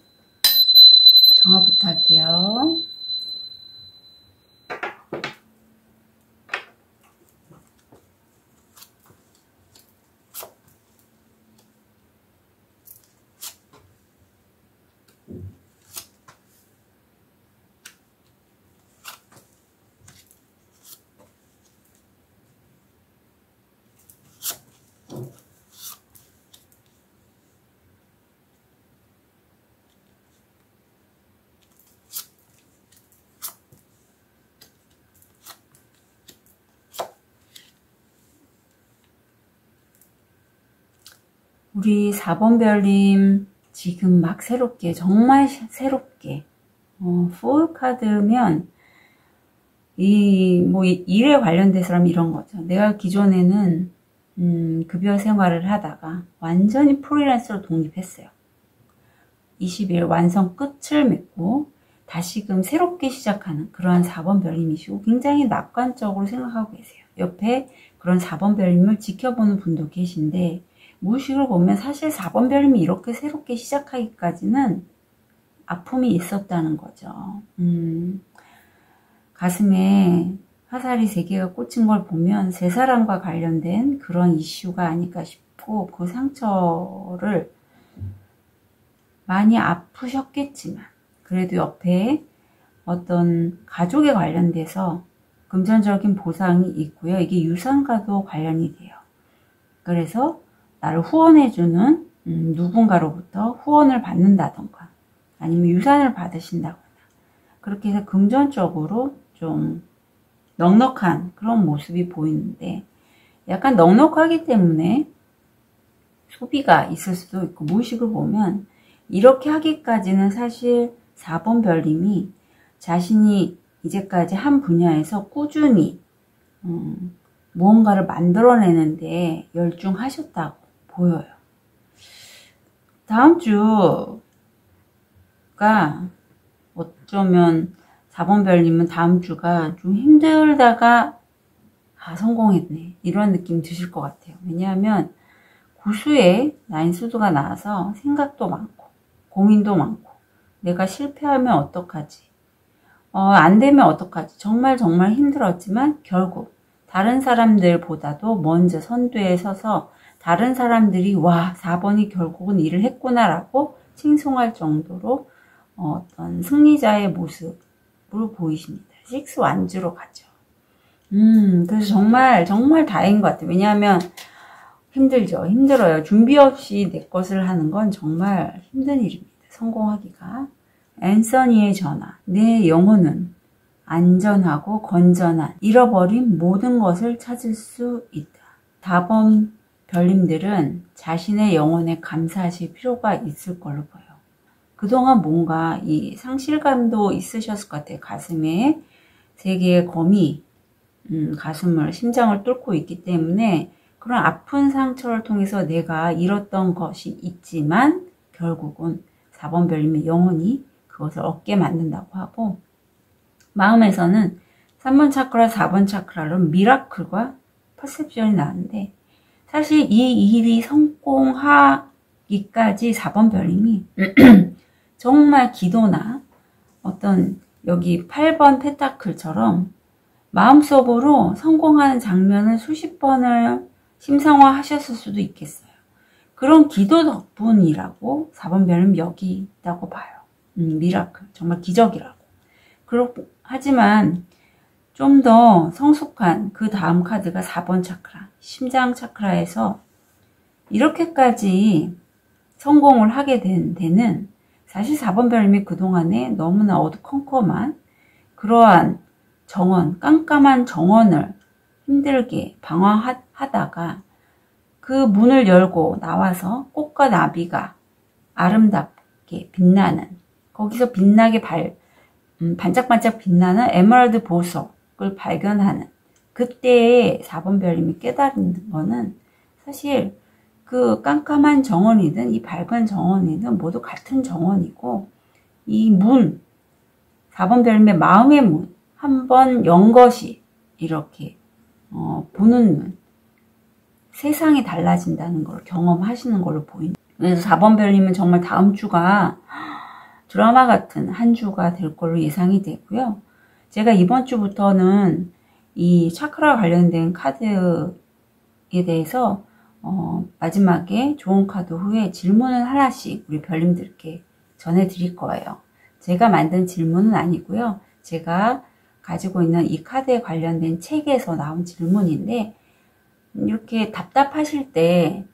정화부터 할게요. 우리 4번 별님 지금 막 새롭게, 정말 새롭게 포울 카드면 일에 관련돼서라면 이런 거죠. 내가 기존에는 급여 생활을 하다가 완전히 프리랜서로 독립했어요. 20일 완성 끝을 맺고 다시금 새롭게 시작하는 그런 4번 별님이시고 굉장히 낙관적으로 생각하고 계세요. 옆에 그런 4번 별님을 지켜보는 분도 계신데 무의식으로 보면 사실 4번 별님이 이렇게 새롭게 시작하기까지는 아픔이 있었다는 거죠. 가슴에 화살이 3개가 꽂힌 걸 보면 새 사람과 관련된 그런 이슈가 아닐까 싶고 그 상처를 많이 아프셨겠지만 그래도 옆에 어떤 가족에 관련돼서 금전적인 보상이 있고요. 이게 유산과도 관련이 돼요. 그래서 나를 후원해주는 누군가로부터 후원을 받는다던가 아니면 유산을 받으신다거나 그렇게 해서 금전적으로 좀 넉넉한 그런 모습이 보이는데 약간 넉넉하기 때문에 소비가 있을 수도 있고 무의식을 보면 이렇게 하기까지는 사실 4번 별님이 자신이 이제까지 한 분야에서 꾸준히 무언가를 만들어내는데 열중하셨다고 보여요. 다음 주가 어쩌면 4번 별님은 다음 주가 좀 힘들다가 성공했네 이런 느낌 드실 것 같아요. 왜냐하면 구수의 나인수드가 나와서 생각도 많고 고민도 많고 내가 실패하면 어떡하지 안 되면 어떡하지 정말 힘들었지만 결국 다른 사람들보다도 먼저 선두에 서서 다른 사람들이 와 4번이 결국은 일을 했구나 라고 칭송할 정도로 어떤 승리자의 모습을 보이십니다. 6 완주로 가죠. 그래서 정말 다행인 것 같아요. 왜냐하면 힘들죠. 힘들어요. 준비 없이 내 것을 하는 건 정말 힘든 일입니다. 성공하기가. 앤서니의 전화. 내 영혼은 안전하고 건전한 잃어버린 모든 것을 찾을 수 있다. 4번 별님들은 자신의 영혼에 감사하실 필요가 있을 걸로 보여요. 그동안 뭔가 이 상실감도 있으셨을 것 같아요. 가슴에 3개의 검이 심장을 뚫고 있기 때문에 그런 아픈 상처를 통해서 내가 잃었던 것이 있지만 결국은 4번 별님의 영혼이 그것을 얻게 만든다고 하고 마음에서는 3번 차크라, 4번 차크라로 미라클과 퍼셉션이 나왔는데 사실 이 일이 성공하기까지 4번 별님이 정말 기도나 어떤 여기 8번 페타클처럼 마음속으로 성공하는 장면을 수십 번을 심상화하셨을 수도 있겠어요. 그런 기도 덕분이라고 4번 별님 여기 있다고 봐요. 미라클, 정말 기적이라고. 하지만 좀 더 성숙한 그 다음 카드가 4번 차크라, 심장 차크라에서 이렇게까지 성공을 하게 된 데는 사실 4번 별님이 그동안에 너무나 어두컴컴한 그러한 정원, 깜깜한 정원을 힘들게 방황하다가 그 문을 열고 나와서 꽃과 나비가 아름답게 빛나는 거기서 빛나게 반짝반짝 빛나는 에메랄드 보석을 발견하는 그때의 4번 별님이 깨달은 거는 사실 그 깜깜한 정원이든 이 밝은 정원이든 모두 같은 정원이고 이 문, 4번 별님의 마음의 문, 한번 연 것이 이렇게 보는 눈, 세상이 달라진다는 걸 경험하시는 걸로 보입니다. 그래서 4번 별님은 정말 다음 주가 드라마 같은 한 주가 될 걸로 예상이 되고요. 제가 이번 주부터는 이 차크라 관련된 카드에 대해서 마지막에 좋은 카드 후에 질문을 하나씩 우리 별님들께 전해드릴 거예요. 제가 만든 질문은 아니고요. 제가 가지고 있는 이 카드에 관련된 책에서 나온 질문인데, 이렇게 답답하실 때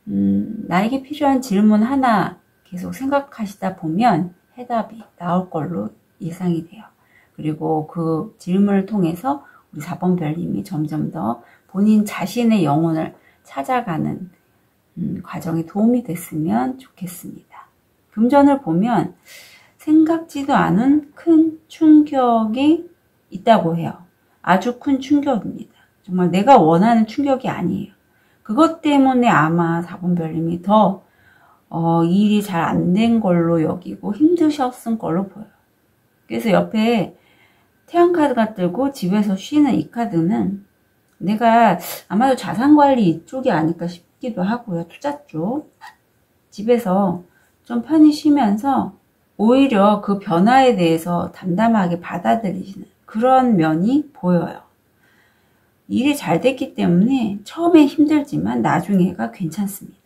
나에게 필요한 질문 하나 계속 생각하시다 보면 해답이 나올 걸로 예상이 돼요. 그리고 그 질문을 통해서 우리 4번 별님이 점점 더 본인 자신의 영혼을 찾아가는 과정에 도움이 됐으면 좋겠습니다. 금전을 보면 생각지도 않은 큰 충격이 있다고 해요. 아주 큰 충격입니다. 정말 내가 원하는 충격이 아니에요. 그것 때문에 아마 4번 별님이 더 일이 잘 안 된 걸로 여기고 힘드셨을 걸로 보여요. 그래서 옆에 태양카드가 뜨고 집에서 쉬는 이 카드는 내가 아마도 자산관리 이쪽이 아닐까 싶기도 하고요. 투자 쪽. 집에서 좀 편히 쉬면서 오히려 그 변화에 대해서 담담하게 받아들이시는 그런 면이 보여요. 일이 잘 됐기 때문에 처음에 힘들지만 나중에가 괜찮습니다.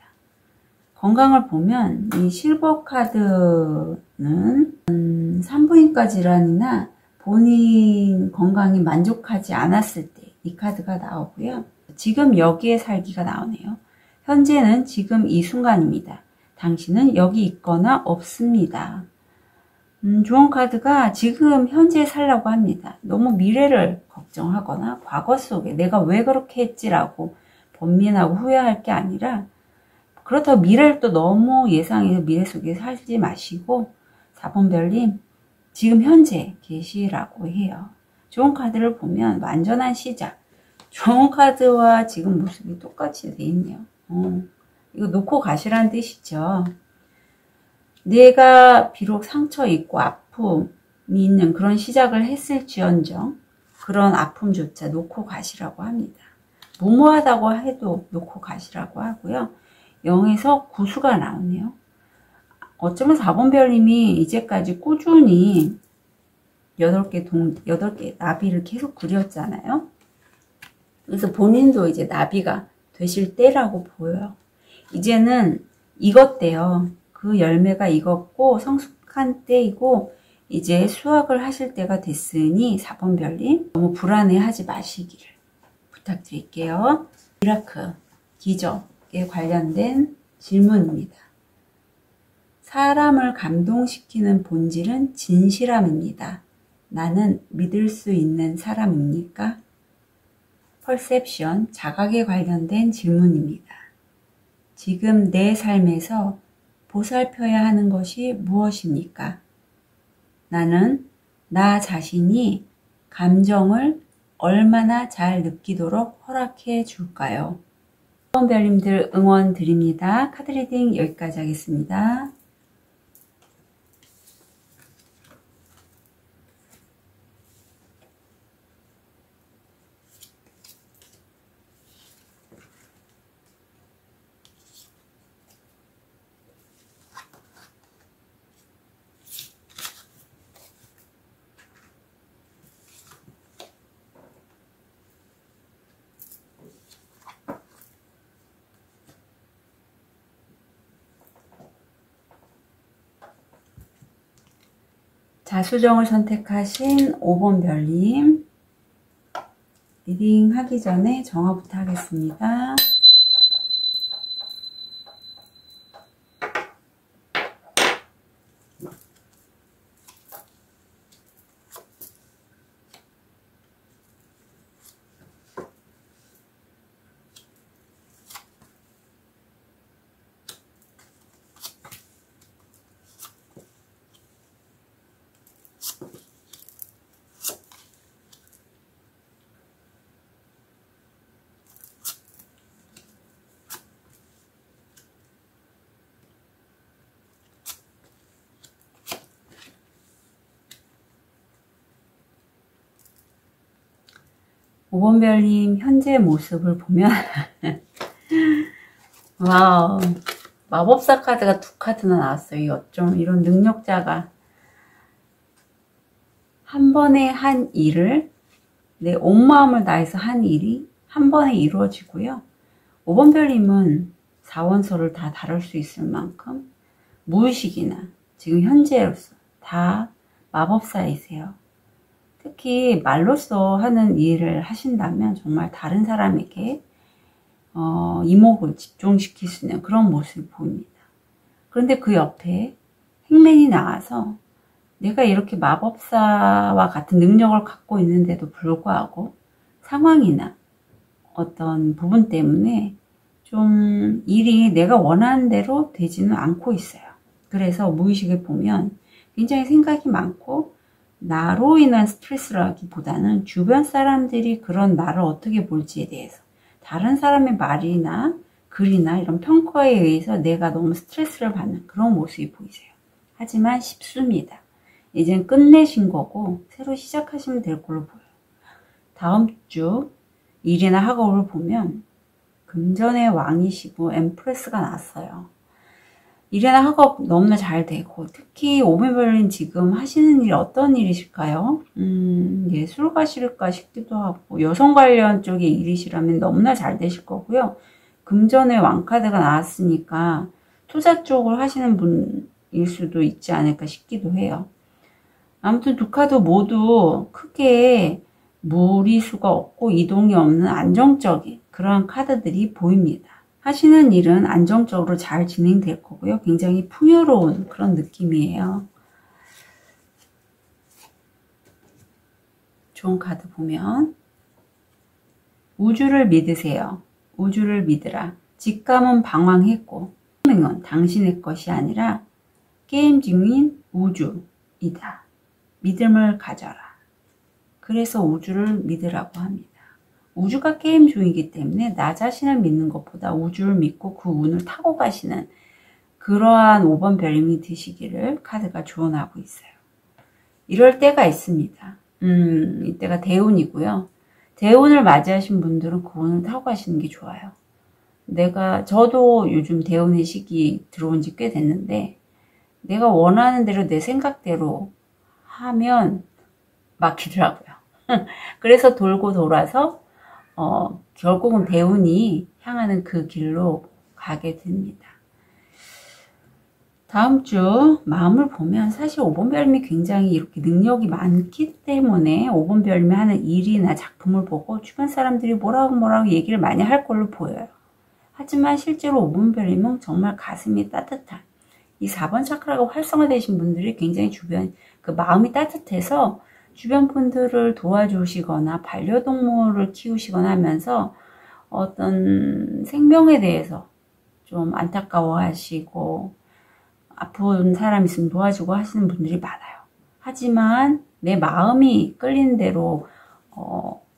건강을 보면 이 실버 카드는 산부인과 질환이나 본인 건강이 만족하지 않았을 때 이 카드가 나오고요. 지금 여기에 살기가 나오네요. 현재는 지금 이 순간입니다. 당신은 여기 있거나 없습니다. 좋은 카드가 지금 현재 살라고 합니다. 너무 미래를 걱정하거나 과거 속에 내가 왜 그렇게 했지라고 번민하고 후회할 게 아니라, 그렇다고 미래를 또 너무 예상해서 미래 속에 살지 마시고 4번 별님 지금 현재 계시라고 해요. 좋은 카드를 보면 완전한 시작. 좋은 카드와 지금 모습이 똑같이 돼 있네요. 이거 놓고 가시라는 뜻이죠. 내가 비록 상처 있고 아픔이 있는 그런 시작을 했을지언정 그런 아픔조차 놓고 가시라고 합니다. 무모하다고 해도 놓고 가시라고 하고요. 0에서 구수가 나오네요. 어쩌면 4번 별님이 이제까지 꾸준히 8개 나비를 계속 그렸잖아요. 그래서 본인도 이제 나비가 되실 때라고 보여요. 이제는 익었대요. 그 열매가 익었고 성숙한 때이고 이제 수확을 하실 때가 됐으니 4번 별님 너무 불안해하지 마시기를 부탁드릴게요. 미라클, 기적에 관련된 질문입니다. 사람을 감동시키는 본질은 진실함입니다. 나는 믿을 수 있는 사람입니까? 퍼셉션, 자각에 관련된 질문입니다. 지금 내 삶에서 보살펴야 하는 것이 무엇입니까? 나는 나 자신이 감정을 얼마나 잘 느끼도록 허락해 줄까요? 4번 별님들 응원 드립니다. 카드 리딩 여기까지 하겠습니다. 자, 수정을 선택하신 5번 별님 리딩 하기 전에 정화부터 하겠습니다. 오번별님 현재 모습을 보면 와우, 마법사 카드가 2카드나 나왔어요. 어쩜 이런 능력자가 한 번에 한 일을, 내 온 마음을 다해서 한 일이 한 번에 이루어지고요. 5번 별님은 4원소를 다 다룰 수 있을 만큼 무의식이나 지금 현재로서 다 마법사이세요. 특히 말로써 하는 일을 하신다면 정말 다른 사람에게 이목을 집중시킬 수 있는 그런 모습을 보입니다. 그런데 그 옆에 행맨이 나와서 내가 이렇게 마법사와 같은 능력을 갖고 있는데도 불구하고 상황이나 어떤 부분 때문에 좀 일이 내가 원하는 대로 되지는 않고 있어요. 그래서 무의식에 보면 굉장히 생각이 많고 나로 인한 스트레스라기보다는 주변 사람들이 그런 나를 어떻게 볼지에 대해서 다른 사람의 말이나 글이나 이런 평가에 의해서 내가 너무 스트레스를 받는 그런 모습이 보이세요. 하지만 쉽습니다. 이젠 끝내신 거고 새로 시작하시면 될 걸로 보여요. 다음 주 일이나 학업을 보면 금전의 왕이시고 엠프레스가 나왔어요. 일이나 학업 너무나 잘 되고 특히 오메별린 지금 하시는 일 어떤 일이실까요? 예술 가실까 싶기도 하고 여성 관련 쪽의 일이시라면 너무나 잘 되실 거고요. 금전의 왕카드가 나왔으니까 투자 쪽을 하시는 분일 수도 있지 않을까 싶기도 해요. 아무튼 2카드 모두 크게 무리수가 없고 이동이 없는 안정적인 그런 카드들이 보입니다. 하시는 일은 안정적으로 잘 진행될 거고요. 굉장히 풍요로운 그런 느낌이에요. 좋은 카드 보면 우주를 믿으세요. 우주를 믿으라. 직감은 방황했고 생명은 당신의 것이 아니라 게임 중인 우주이다. 믿음을 가져라. 그래서 우주를 믿으라고 합니다. 우주가 게임 중이기 때문에 나 자신을 믿는 것보다 우주를 믿고 그 운을 타고 가시는 그러한 5번 별님이 되시기를 카드가 조언하고 있어요. 이럴 때가 있습니다. 이때가 대운이고요. 대운을 맞이하신 분들은 그 운을 타고 가시는 게 좋아요. 저도 요즘 대운의 시기 들어온 지 꽤 됐는데 내가 원하는 대로 내 생각대로 하면 막히더라고요. 그래서 돌고 돌아서 결국은 대운이 향하는 그 길로 가게 됩니다. 다음 주 마음을 보면 사실 5번 별님이 굉장히 이렇게 능력이 많기 때문에 5번 별님이 하는 일이나 작품을 보고 주변 사람들이 뭐라고 얘기를 많이 할 걸로 보여요. 하지만 실제로 5번 별님은 정말 가슴이 따뜻한 이 4번 차크라가 활성화되신 분들이 굉장히 그 마음이 따뜻해서 주변 분들을 도와주시거나 반려동물을 키우시거나 하면서 어떤 생명에 대해서 좀 안타까워 하시고 아픈 사람 있으면 도와주고 하시는 분들이 많아요. 하지만 내 마음이 끌리는 대로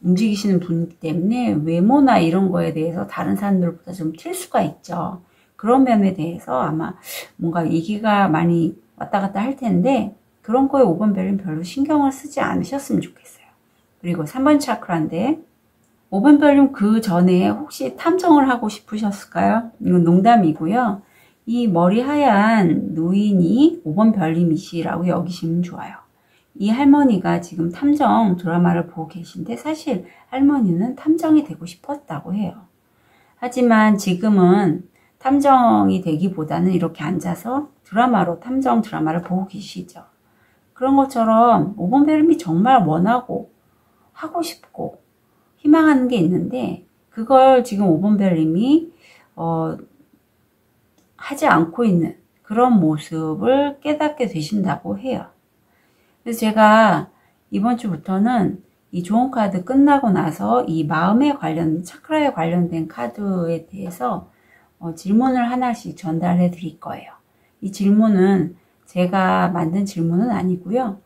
움직이시는 분이기 때문에 외모나 이런 거에 대해서 다른 사람들보다 좀 튈 수가 있죠. 그런 면에 대해서 아마 뭔가 얘기가 많이 왔다 갔다 할 텐데 그런 거에 5번 별님 별로 신경을 쓰지 않으셨으면 좋겠어요. 그리고 3번 차크라인데 5번 별님 그 전에 혹시 탐정을 하고 싶으셨을까요? 이건 농담이고요. 이 머리 하얀 노인이 5번 별님이시라고 여기시면 좋아요. 이 할머니가 지금 탐정 드라마를 보고 계신데 사실 할머니는 탐정이 되고 싶었다고 해요. 하지만 지금은 탐정이 되기보다는 이렇게 앉아서 탐정 드라마를 보고 계시죠. 그런 것처럼 5번 별님이 정말 원하고 하고 싶고 희망하는 게 있는데 그걸 지금 5번 별님이 하지 않고 있는 그런 모습을 깨닫게 되신다고 해요. 그래서 제가 이번 주부터는 이 좋은 카드 끝나고 나서 이 마음에 차크라에 관련된 카드에 대해서 질문을 하나씩 전달해 드릴 거예요. 이 질문은 제가 만든 질문은 아니고요.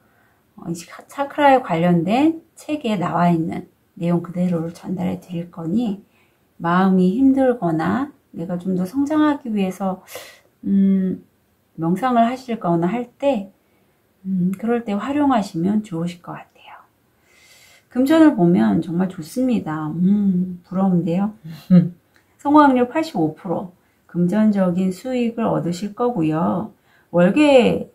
차크라에 관련된 책에 나와 있는 내용 그대로를 전달해 드릴 거니 마음이 힘들거나 내가 좀 더 성장하기 위해서 명상을 하실 거나 할 때 그럴 때 활용하시면 좋으실 것 같아요. 금전을 보면 정말 좋습니다. 부러운데요. 성공확률 85%. 금전적인 수익을 얻으실 거고요. 월계에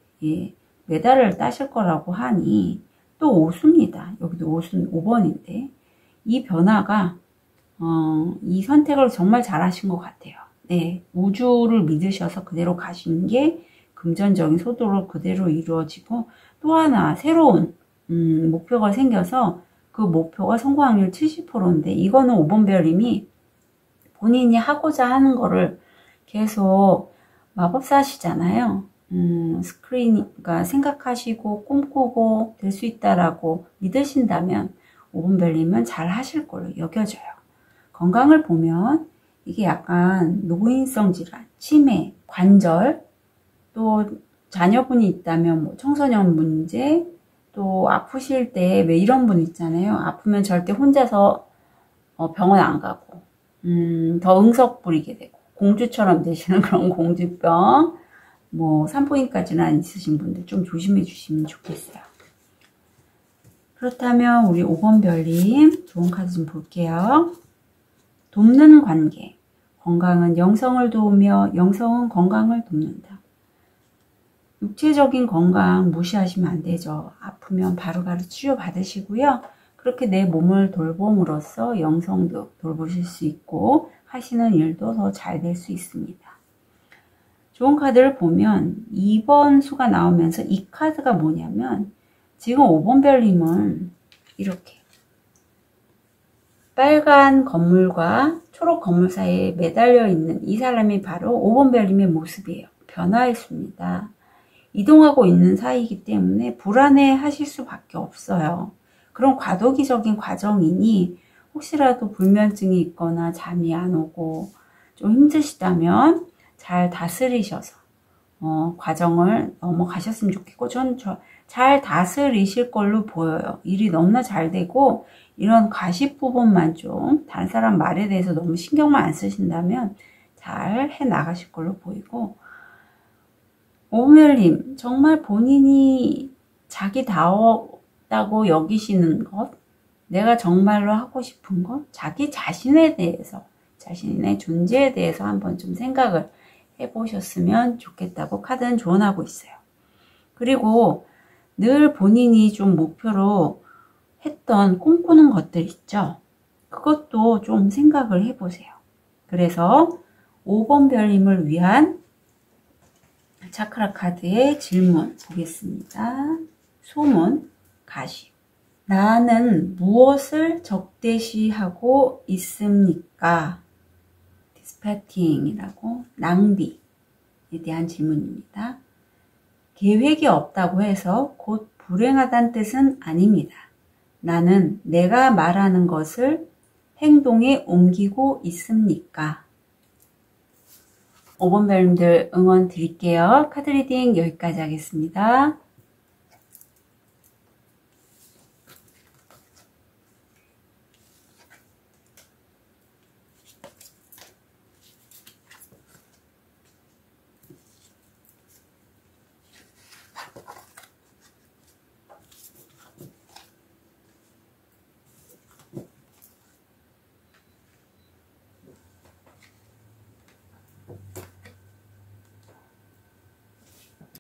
메달을 따실 거라고 하니 또 오수입니다. 여기도 오수는 5번인데 이 변화가 이 선택을 정말 잘 하신 것 같아요. 네, 우주를 믿으셔서 그대로 가시는 게 금전적인 소도로 그대로 이루어지고 또 하나 새로운 목표가 생겨서 그 목표가 성공 확률 70%인데 이거는 5번 별님이 본인이 하고자 하는 거를 계속 마법사시잖아요. 그러니까 생각하시고 꿈꾸고 될 수 있다라고 믿으신다면 5번 별님은 잘 하실 걸로 여겨져요. 건강을 보면 이게 약간 노인성 질환, 치매, 관절, 또 자녀분이 있다면 뭐 청소년 문제, 또 아프실 때 왜 이런 분 있잖아요. 아프면 절대 혼자서 병원 안 가고 더 응석 부리게 되고 공주처럼 되시는 그런 공주병, 뭐 산부인과 질환 있으신 분들 좀 조심해 주시면 좋겠어요. 그렇다면 우리 5번 별님 좋은 카드 좀 볼게요. 돕는 관계. 건강은 영성을 도우며 영성은 건강을 돕는다. 육체적인 건강 무시하시면 안 되죠. 아프면 바로바로 치료 받으시고요. 그렇게 내 몸을 돌봄으로써 영성도 돌보실 수 있고 하시는 일도 더 잘 될 수 있습니다. 좋은 카드를 보면 2번 수가 나오면서 이 카드가 뭐냐면 지금 5번 별님은 이렇게 빨간 건물과 초록 건물 사이에 매달려 있는 이 사람이 바로 5번 별님의 모습이에요. 변화했습니다. 이동하고 있는 사이이기 때문에 불안해 하실 수밖에 없어요. 그런 과도기적인 과정이니 혹시라도 불면증이 있거나 잠이 안 오고 좀 힘드시다면 잘 다스리셔서 과정을 넘어가셨으면 좋겠고 전 잘 다스리실 걸로 보여요. 일이 너무나 잘 되고 이런 과시 부분만 좀 다른 사람 말에 대해서 너무 신경만 안 쓰신다면 잘 해 나가실 걸로 보이고 5번 별님 정말 본인이 자기다웠다고 여기시는 것, 내가 정말로 하고 싶은 것, 자기 자신에 대해서, 자신의 존재에 대해서 한번 좀 생각을 해보셨으면 좋겠다고 카드는 조언하고 있어요. 그리고 늘 본인이 좀 목표로 했던 꿈꾸는 것들 있죠. 그것도 좀 생각을 해보세요. 그래서 5번 별님을 위한 차크라 카드의 질문 보겠습니다. 소문, 가시. 나는 무엇을 적대시하고 있습니까? 디스패팅이라고 낭비에 대한 질문입니다. 계획이 없다고 해서 곧 불행하다는 뜻은 아닙니다. 나는 내가 말하는 것을 행동에 옮기고 있습니까? 5번 별님들 응원 드릴게요. 카드 리딩 여기까지 하겠습니다.